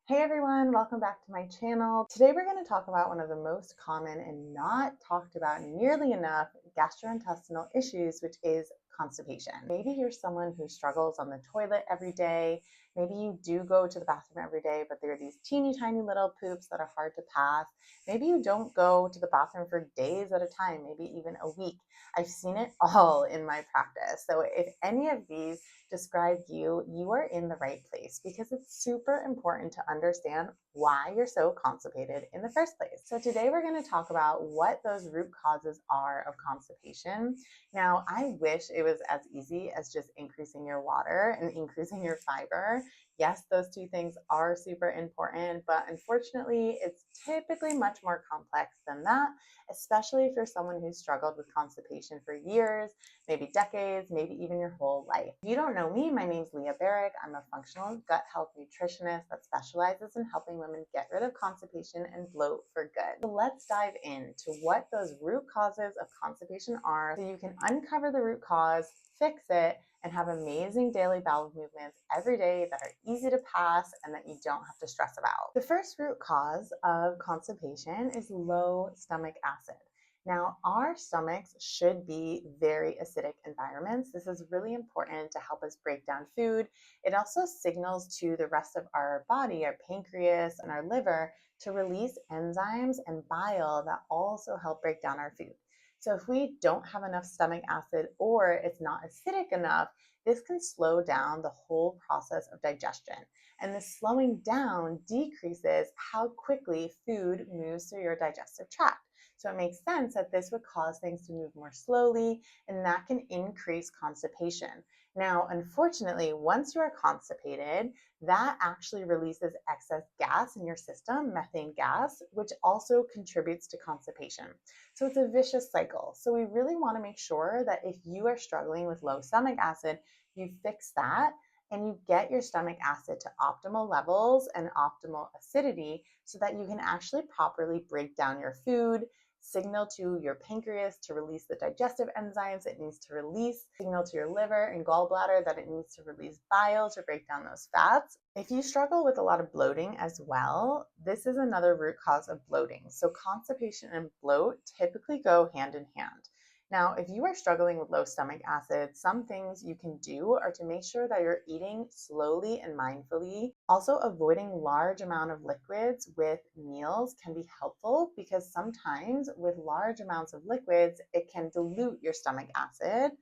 Hey everyone, welcome back to my channel. Today we're going to talk about one of the most common and not talked about nearly enough gastrointestinal issues, which is constipation. Maybe you're someone who struggles on the toilet every day. Maybe you do go to the bathroom every day, but there are these teeny tiny little poops that are hard to pass. Maybe you don't go to the bathroom for days at a time, maybe even a week. I've seen it all in my practice. So if any of these describe you, you are in the right place because it's super important to understand why you're so constipated in the first place. So today we're going to talk about what those root causes are of constipation. Now, I wish it was as easy as just increasing your water and increasing your fiber. Yes, those two things are super important, but unfortunately, it's typically much more complex than that, especially if you're someone who's struggled with constipation for years, maybe decades, maybe even your whole life. If you don't know me, my name's Leah Barrick. I'm a functional gut health nutritionist that specializes in helping women get rid of constipation and bloat for good. So let's dive into what those root causes of constipation are so you can uncover the root cause, fix it, and have amazing daily bowel movements every day that are easy to pass and that you don't have to stress about. The first root cause of constipation is low stomach acid. Now, our stomachs should be very acidic environments. This is really important to help us break down food. It also signals to the rest of our body, our pancreas and our liver, to release enzymes and bile that also help break down our food. So if we don't have enough stomach acid or it's not acidic enough, this can slow down the whole process of digestion. And this slowing down decreases how quickly food moves through your digestive tract. So it makes sense that this would cause things to move more slowly, and that can increase constipation. Now, unfortunately, once you are constipated, that actually releases excess gas in your system, methane gas, which also contributes to constipation. So it's a vicious cycle. So we really want to make sure that if you are struggling with low stomach acid, you fix that and you get your stomach acid to optimal levels and optimal acidity so that you can actually properly break down your food, signal to your pancreas to release the digestive enzymes it needs to release, signal to your liver and gallbladder that it needs to release bile to break down those fats. If you struggle with a lot of bloating as well, this is another root cause of bloating. So constipation and bloat typically go hand in hand. Now, if you are struggling with low stomach acid, some things you can do are to make sure that you're eating slowly and mindfully. Also, avoiding large amount of liquids with meals can be helpful because sometimes with large amounts of liquids, it can dilute your stomach acid.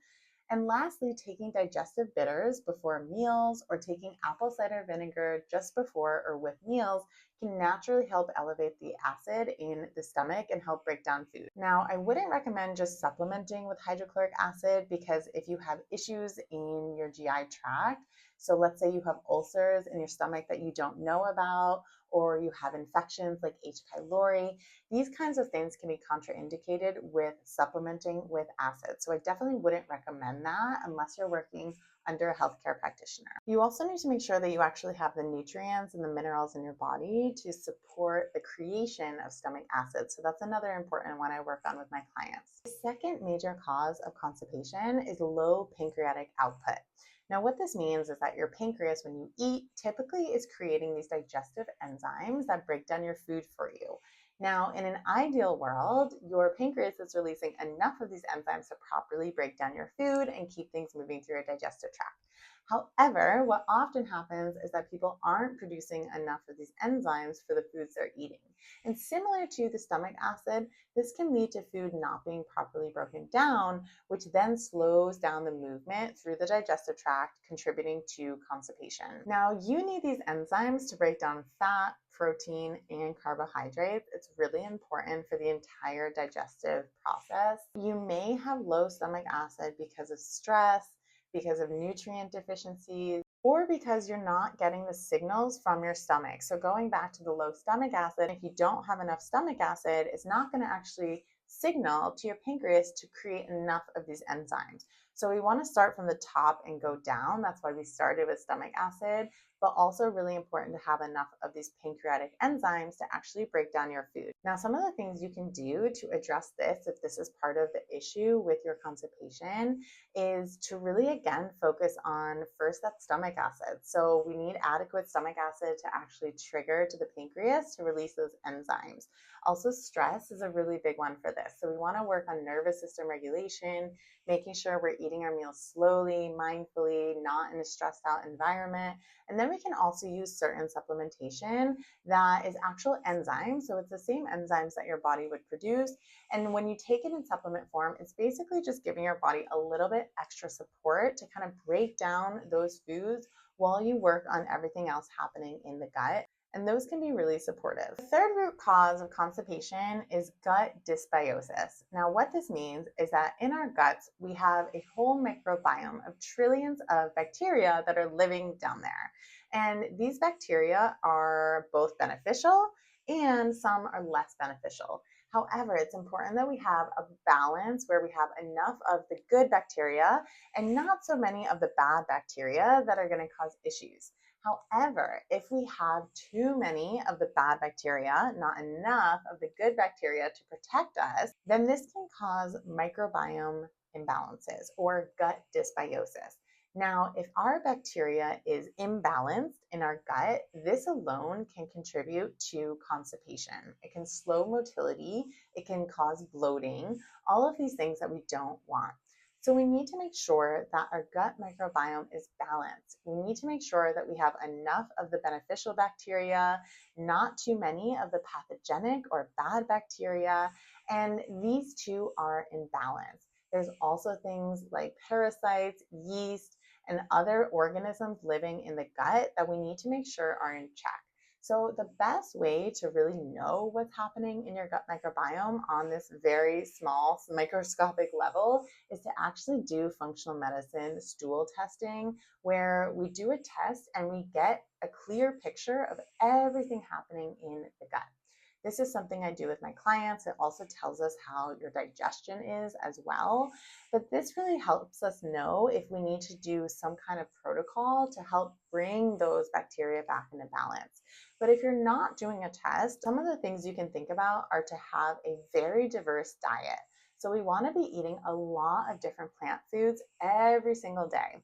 And lastly, taking digestive bitters before meals or taking apple cider vinegar just before or with meals can naturally help elevate the acid in the stomach and help break down food. Now, I wouldn't recommend just supplementing with hydrochloric acid because if you have issues in your GI tract, so let's say you have ulcers in your stomach that you don't know about, or you have infections like H. pylori, these kinds of things can be contraindicated with supplementing with acid. So I definitely wouldn't recommend that unless you're working under a healthcare practitioner. You also need to make sure that you actually have the nutrients and the minerals in your body to support the creation of stomach acid. So that's another important one I work on with my clients. The second major cause of constipation is low pancreatic output. Now, what this means is that your pancreas, when you eat, typically is creating these digestive enzymes that break down your food for you. Now, in an ideal world, your pancreas is releasing enough of these enzymes to properly break down your food and keep things moving through your digestive tract. However, what often happens is that people aren't producing enough of these enzymes for the foods they're eating. And similar to the stomach acid, this can lead to food not being properly broken down, which then slows down the movement through the digestive tract, contributing to constipation. Now, you need these enzymes to break down fat, protein, and carbohydrates. It's really important for the entire digestive process. You may have low stomach acid because of stress, because of nutrient deficiencies, or because you're not getting the signals from your stomach. So going back to the low stomach acid, if you don't have enough stomach acid, it's not going to actually signal to your pancreas to create enough of these enzymes. So we want to start from the top and go down. That's why we started with stomach acid. but also really important to have enough of these pancreatic enzymes to actually break down your food. Now, some of the things you can do to address this, if this is part of the issue with your constipation, is to really, again, focus on first that stomach acid. So we need adequate stomach acid to actually trigger to the pancreas to release those enzymes. Also, stress is a really big one for this. So we want to work on nervous system regulation, making sure we're eating our meals slowly, mindfully, not in a stressed out environment. And then we can also use certain supplementation that is actual enzymes. So it's the same enzymes that your body would produce. And when you take it in supplement form, it's basically just giving your body a little bit extra support to kind of break down those foods while you work on everything else happening in the gut. And those can be really supportive. The third root cause of constipation is gut dysbiosis. Now, what this means is that in our guts, we have a whole microbiome of trillions of bacteria that are living down there. And these bacteria are both beneficial and some are less beneficial. However, it's important that we have a balance where we have enough of the good bacteria and not so many of the bad bacteria that are going to cause issues. However, if we have too many of the bad bacteria, not enough of the good bacteria to protect us, then this can cause microbiome imbalances or gut dysbiosis. Now, if our bacteria is imbalanced in our gut, this alone can contribute to constipation. It can slow motility, it can cause bloating, all of these things that we don't want. So we need to make sure that our gut microbiome is balanced. We need to make sure that we have enough of the beneficial bacteria, not too many of the pathogenic or bad bacteria, and these two are in balance. There's also things like parasites, yeast, and other organisms living in the gut that we need to make sure are in check. So the best way to really know what's happening in your gut microbiome on this very small microscopic level is to actually do functional medicine stool testing, where we do a test and we get a clear picture of everything happening in the gut. This is something I do with my clients. It also tells us how your digestion is as well. But this really helps us know if we need to do some kind of protocol to help bring those bacteria back into balance. But if you're not doing a test, some of the things you can think about are to have a very diverse diet. So we want to be eating a lot of different plant foods every single day.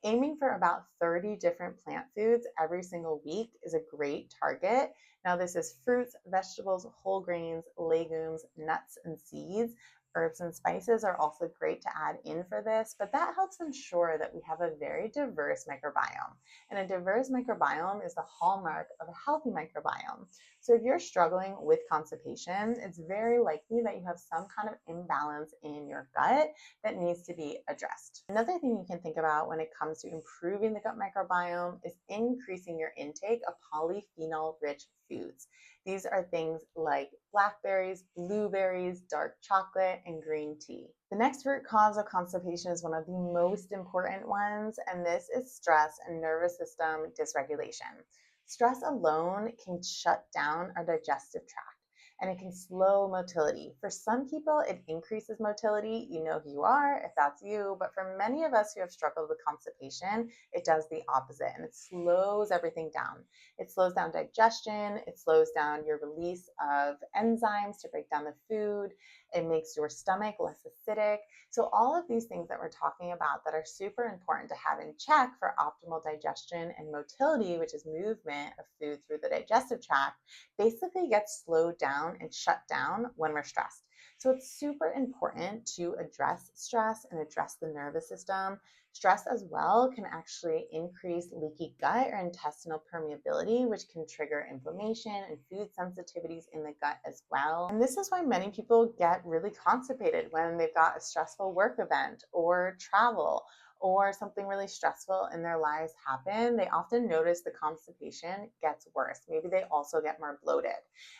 Aiming for about 30 different plant foods every single week is a great target. Now, this is fruits, vegetables, whole grains, legumes, nuts, and seeds. Herbs and spices are also great to add in for this, but that helps ensure that we have a very diverse microbiome. And a diverse microbiome is the hallmark of a healthy microbiome. So if you're struggling with constipation, it's very likely that you have some kind of imbalance in your gut that needs to be addressed. Another thing you can think about when it comes to improving the gut microbiome is increasing your intake of polyphenol-rich foods. These are things like blackberries, blueberries, dark chocolate, and green tea. The next root cause of constipation is one of the most important ones, and this is stress and nervous system dysregulation. Stress alone can shut down our digestive tract, and it can slow motility. For some people, it increases motility. You know who you are if that's you. But for many of us who have struggled with constipation, it does the opposite, and it slows everything down. It slows down digestion. It slows down your release of enzymes to break down the food. It makes your stomach less acidic. So all of these things that we're talking about that are super important to have in check for optimal digestion and motility, which is movement of food through the digestive tract, basically gets slowed down and shut down when we're stressed. So it's super important to address stress and address the nervous system. Stress as well can actually increase leaky gut or intestinal permeability, which can trigger inflammation and food sensitivities in the gut as well. And this is why many people get really constipated when they've got a stressful work event or travel or something really stressful in their lives happen. They often notice the constipation gets worse. Maybe they also get more bloated.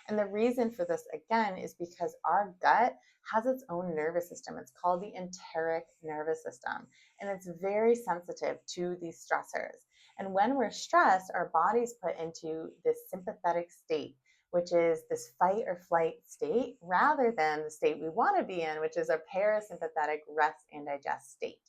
And the reason for this, again, is because our gut has its own nervous system. It's called the enteric nervous system, and it's very sensitive to these stressors. And when we're stressed, our body's put into this sympathetic state, which is this fight or flight state, rather than the state we want to be in, which is a parasympathetic rest and digest state.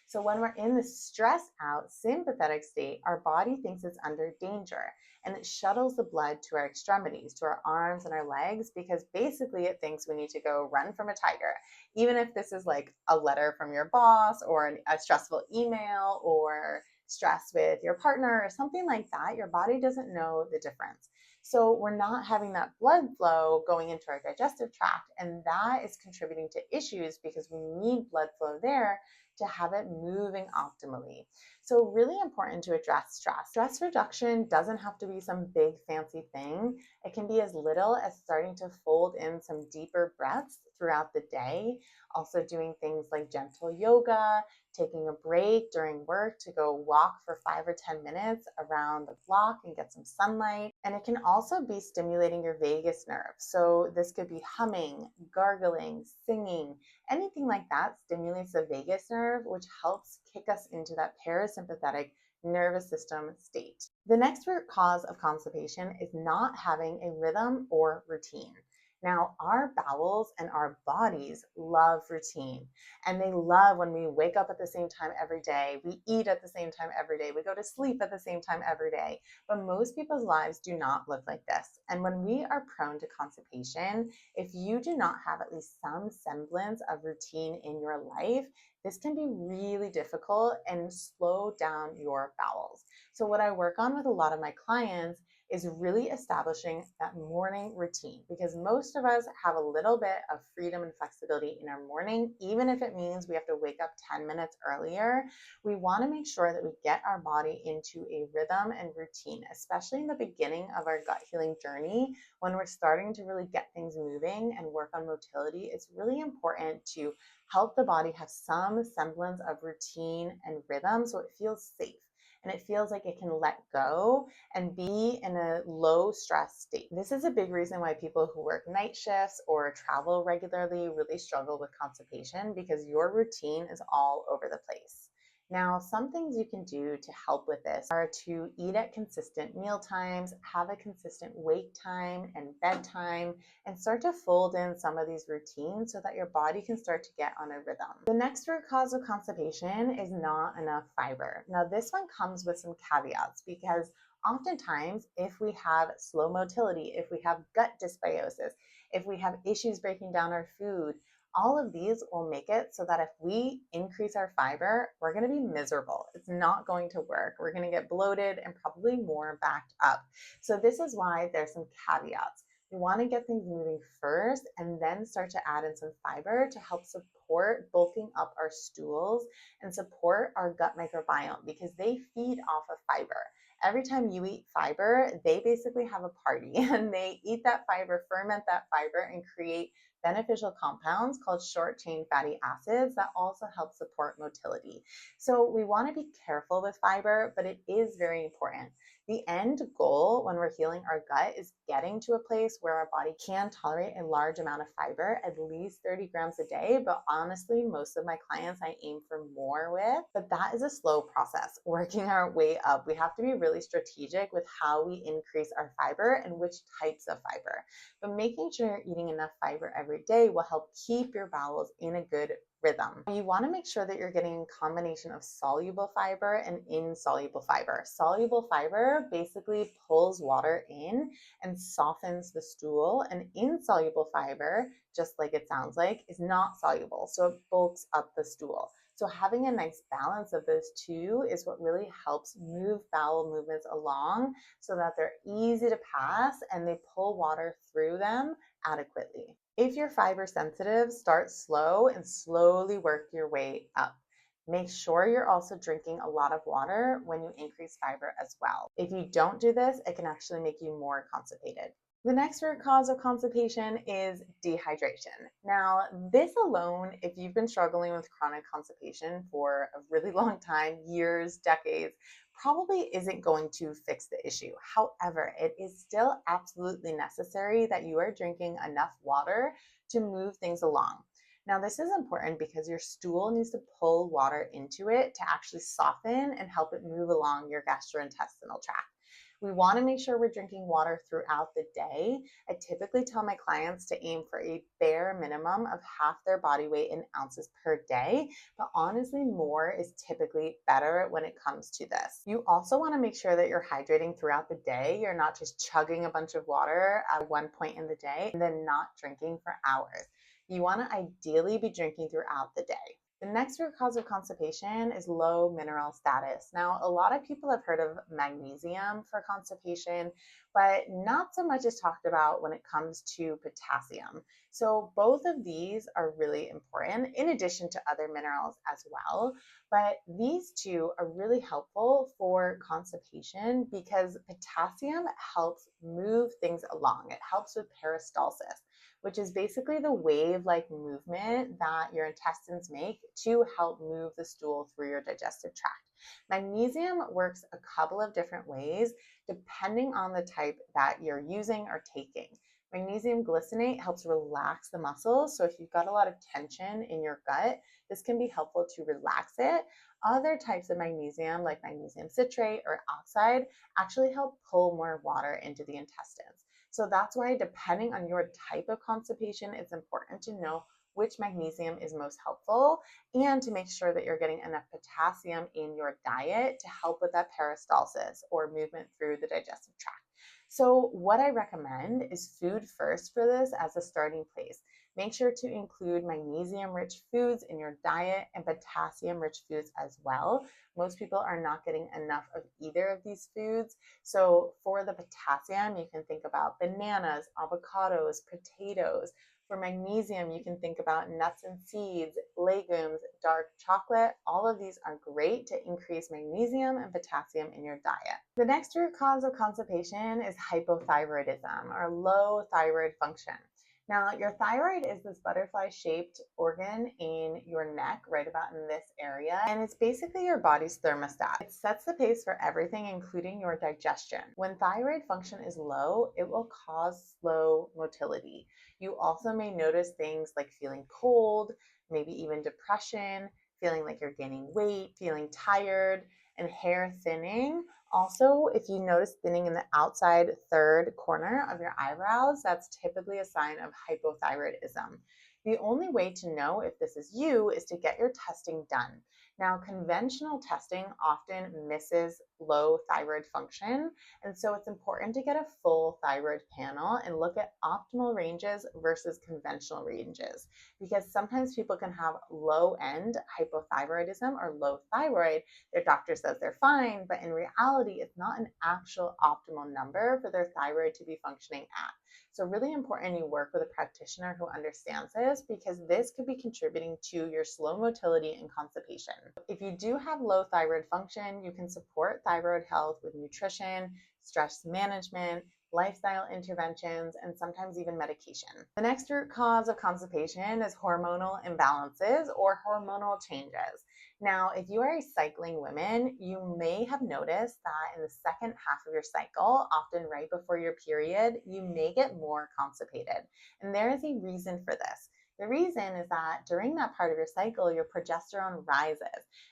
So when we're in the stress out sympathetic state, our body thinks it's under danger and it shuttles the blood to our extremities, to our arms and our legs, because basically it thinks we need to go run from a tiger. Even if this is like a letter from your boss or a stressful email or stress with your partner or something like that, your body doesn't know the difference. So we're not having that blood flow going into our digestive tract, and that is contributing to issues because we need blood flow there to have it moving optimally. So really important to address stress. Stress reduction doesn't have to be some big fancy thing. It can be as little as starting to fold in some deeper breaths throughout the day. Also doing things like gentle yoga, taking a break during work to go walk for 5 or 10 minutes around the block and get some sunlight. And it can also be stimulating your vagus nerve. So this could be humming, gargling, singing, anything like that stimulates the vagus nerve, which helps kick us into that parasympathetic nervous system state. The next root cause of constipation is not having a rhythm or routine. Now, our bowels and our bodies love routine, and they love when we wake up at the same time every day, we eat at the same time every day, we go to sleep at the same time every day. But most people's lives do not look like this. And when we are prone to constipation, if you do not have at least some semblance of routine in your life, this can be really difficult and slow down your bowels. So what I work on with a lot of my clients is really establishing that morning routine, because most of us have a little bit of freedom and flexibility in our morning, even if it means we have to wake up 10 minutes earlier. We want to make sure that we get our body into a rhythm and routine, especially in the beginning of our gut healing journey. When we're starting to really get things moving and work on motility, it's really important to help the body have some semblance of routine and rhythm so it feels safe and it feels like it can let go and be in a low stress state. This is a big reason why people who work night shifts or travel regularly really struggle with constipation, because your routine is all over the place. Now, some things you can do to help with this are to eat at consistent meal times, have a consistent wake time and bedtime, and start to fold in some of these routines so that your body can start to get on a rhythm. The next root cause of constipation is not enough fiber. Now, this one comes with some caveats, because oftentimes if we have slow motility, if we have gut dysbiosis, if we have issues breaking down our food, all of these will make it so that if we increase our fiber, we're going to be miserable. It's not going to work. We're going to get bloated and probably more backed up. So this is why there's some caveats. We want to get things moving first and then start to add in some fiber to help support bulking up our stools and support our gut microbiome, because they feed off of fiber. Every time you eat fiber, they basically have a party and they eat that fiber, ferment that fiber, and create beneficial compounds called short chain fatty acids that also help support motility. So we want to be careful with fiber, but it is very important. The end goal when we're healing our gut is getting to a place where our body can tolerate a large amount of fiber, at least 30 grams a day. But honestly, most of my clients I aim for more with, but that is a slow process, working our way up. We have to be really strategic with how we increase our fiber and which types of fiber. But making sure you're eating enough fiber every day will help keep your bowels in a good rhythm. You want to make sure that you're getting a combination of soluble fiber and insoluble fiber. Soluble fiber basically pulls water in and softens the stool, and insoluble fiber, just like it sounds like, is not soluble, so it bulks up the stool. So having a nice balance of those two is what really helps move bowel movements along so that they're easy to pass and they pull water through them adequately. If you're fiber sensitive, start slow and slowly work your way up. Make sure you're also drinking a lot of water when you increase fiber as well. If you don't do this, it can actually make you more constipated. The next root cause of constipation is dehydration. Now, this alone, if you've been struggling with chronic constipation for a really long time, years, decades, probably isn't going to fix the issue. However, it is still absolutely necessary that you are drinking enough water to move things along. Now, this is important because your stool needs to pull water into it to actually soften and help it move along your gastrointestinal tract. We want to make sure we're drinking water throughout the day. I typically tell my clients to aim for a bare minimum of half their body weight in ounces per day, but honestly, more is typically better when it comes to this. You also want to make sure that you're hydrating throughout the day. You're not just chugging a bunch of water at one point in the day and then not drinking for hours. You want to ideally be drinking throughout the day. The next root cause of constipation is low mineral status. Now, a lot of people have heard of magnesium for constipation, but not so much is talked about when it comes to potassium. So both of these are really important in addition to other minerals as well. But these two are really helpful for constipation because potassium helps move things along. It helps with peristalsis, which is basically the wave-like movement that your intestines make to help move the stool through your digestive tract. Magnesium works a couple of different ways depending on the type that you're using or taking. Magnesium glycinate helps relax the muscles. So if you've got a lot of tension in your gut, this can be helpful to relax it. Other types of magnesium, like magnesium citrate or oxide, actually help pull more water into the intestines. So that's why, depending on your type of constipation, it's important to know which magnesium is most helpful and to make sure that you're getting enough potassium in your diet to help with that peristalsis or movement through the digestive tract. So what I recommend is food first for this as a starting place. Make sure to include magnesium-rich foods in your diet and potassium-rich foods as well. Most people are not getting enough of either of these foods. So for the potassium, you can think about bananas, avocados, potatoes. For magnesium, you can think about nuts and seeds, legumes, dark chocolate. All of these are great to increase magnesium and potassium in your diet. The next root cause of constipation is hypothyroidism, or low thyroid function. Now, your thyroid is this butterfly-shaped organ in your neck, right about in this area, and it's basically your body's thermostat. It sets the pace for everything, including your digestion. When thyroid function is low, it will cause slow motility. You also may notice things like feeling cold, maybe even depression, feeling like you're gaining weight, feeling tired, and hair thinning. Also, if you notice thinning in the outside third corner of your eyebrows, that's typically a sign of hypothyroidism. The only way to know if this is you is to get your testing done. Now, conventional testing often misses low thyroid function, and so it's important to get a full thyroid panel and look at optimal ranges versus conventional ranges, because sometimes people can have low-end hypothyroidism or low thyroid. Their doctor says they're fine, but in reality, it's not an actual optimal number for their thyroid to be functioning at. So really important you work with a practitioner who understands this, because this could be contributing to your slow motility and constipation. If you do have low thyroid function, you can support thyroid health with nutrition, stress management, lifestyle interventions, and sometimes even medication. The next root cause of constipation is hormonal imbalances or hormonal changes. Now, if you are a cycling woman, you may have noticed that in the second half of your cycle, often right before your period, you may get more constipated. And there is a reason for this. The reason is that during that part of your cycle, your progesterone rises,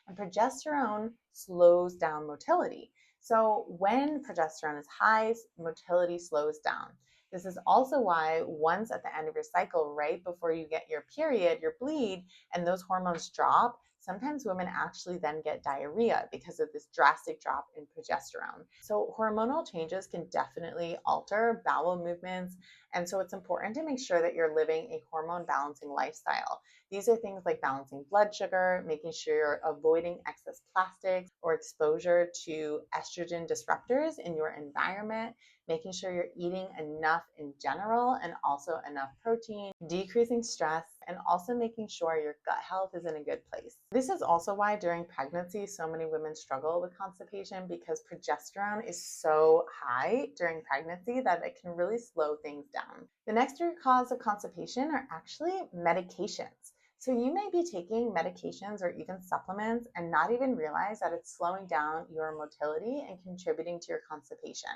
and progesterone slows down motility. So when progesterone is high, motility slows down. This is also why once at the end of your cycle, right before you get your period, your bleed, and those hormones drop, sometimes women actually then get diarrhea because of this drastic drop in progesterone. So hormonal changes can definitely alter bowel movements, and so it's important to make sure that you're living a hormone balancing lifestyle. These are things like balancing blood sugar, making sure you're avoiding excess plastics or exposure to estrogen disruptors in your environment, making sure you're eating enough in general and also enough protein, decreasing stress, and also making sure your gut health is in a good place. This is also why during pregnancy, so many women struggle with constipation, because progesterone is so high during pregnancy that it can really slow things down. The next root cause of constipation are actually medications. So you may be taking medications or even supplements and not even realize that it's slowing down your motility and contributing to your constipation.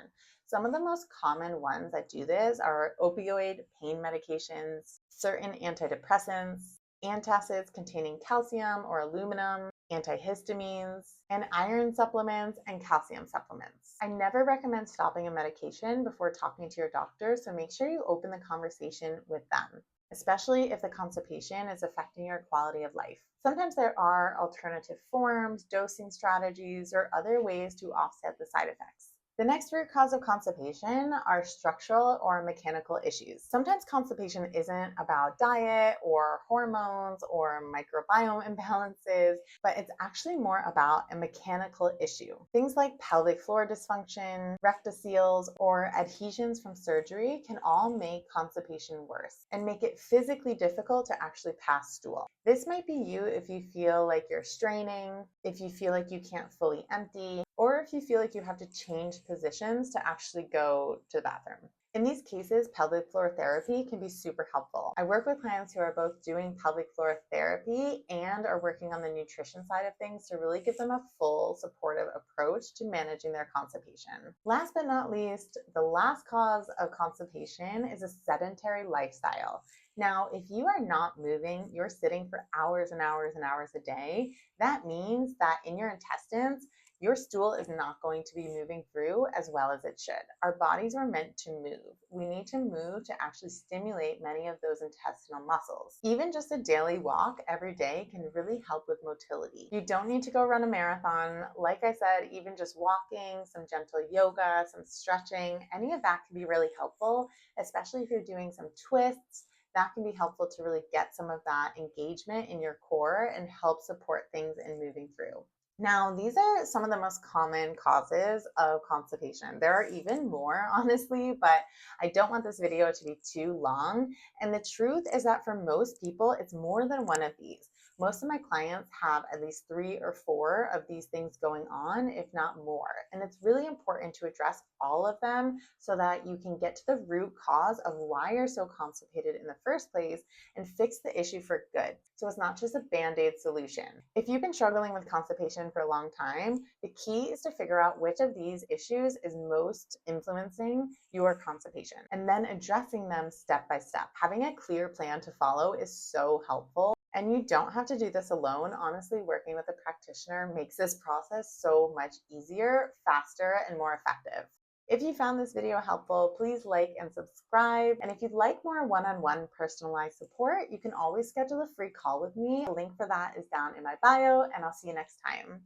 Some of the most common ones that do this are opioid pain medications, certain antidepressants, antacids containing calcium or aluminum, antihistamines, and iron supplements and calcium supplements. I never recommend stopping a medication before talking to your doctor, so make sure you open the conversation with them, especially if the constipation is affecting your quality of life. Sometimes there are alternative forms, dosing strategies, or other ways to offset the side effects. The next root cause of constipation are structural or mechanical issues. Sometimes constipation isn't about diet or hormones or microbiome imbalances, but it's actually more about a mechanical issue. Things like pelvic floor dysfunction, rectoceles, or adhesions from surgery can all make constipation worse and make it physically difficult to actually pass stool. This might be you if you feel like you're straining, if you feel like you can't fully empty, or if you feel like you have to change positions to actually go to the bathroom. In these cases, pelvic floor therapy can be super helpful. I work with clients who are both doing pelvic floor therapy and are working on the nutrition side of things to really give them a full supportive approach to managing their constipation. Last but not least, the last cause of constipation is a sedentary lifestyle. Now, if you are not moving, you're sitting for hours and hours and hours a day, that means that in your intestines, your stool is not going to be moving through as well as it should. Our bodies are meant to move. We need to move to actually stimulate many of those intestinal muscles. Even just a daily walk every day can really help with motility. You don't need to go run a marathon. Like I said, even just walking, some gentle yoga, some stretching, any of that can be really helpful, especially if you're doing some twists. That can be helpful to really get some of that engagement in your core and help support things in moving through. Now, these are some of the most common causes of constipation. There are even more, honestly, but I don't want this video to be too long. And the truth is that for most people, it's more than one of these. Most of my clients have at least 3 or 4 of these things going on, if not more. And it's really important to address all of them so that you can get to the root cause of why you're so constipated in the first place and fix the issue for good. So it's not just a band-aid solution. If you've been struggling with constipation for a long time, the key is to figure out which of these issues is most influencing your constipation and then addressing them step by step. Having a clear plan to follow is so helpful. And you don't have to do this alone. Honestly, working with a practitioner makes this process so much easier, faster, and more effective. If you found this video helpful, please like and subscribe. And if you'd like more one-on-one personalized support, you can always schedule a free call with me. The link for that is down in my bio, and I'll see you next time.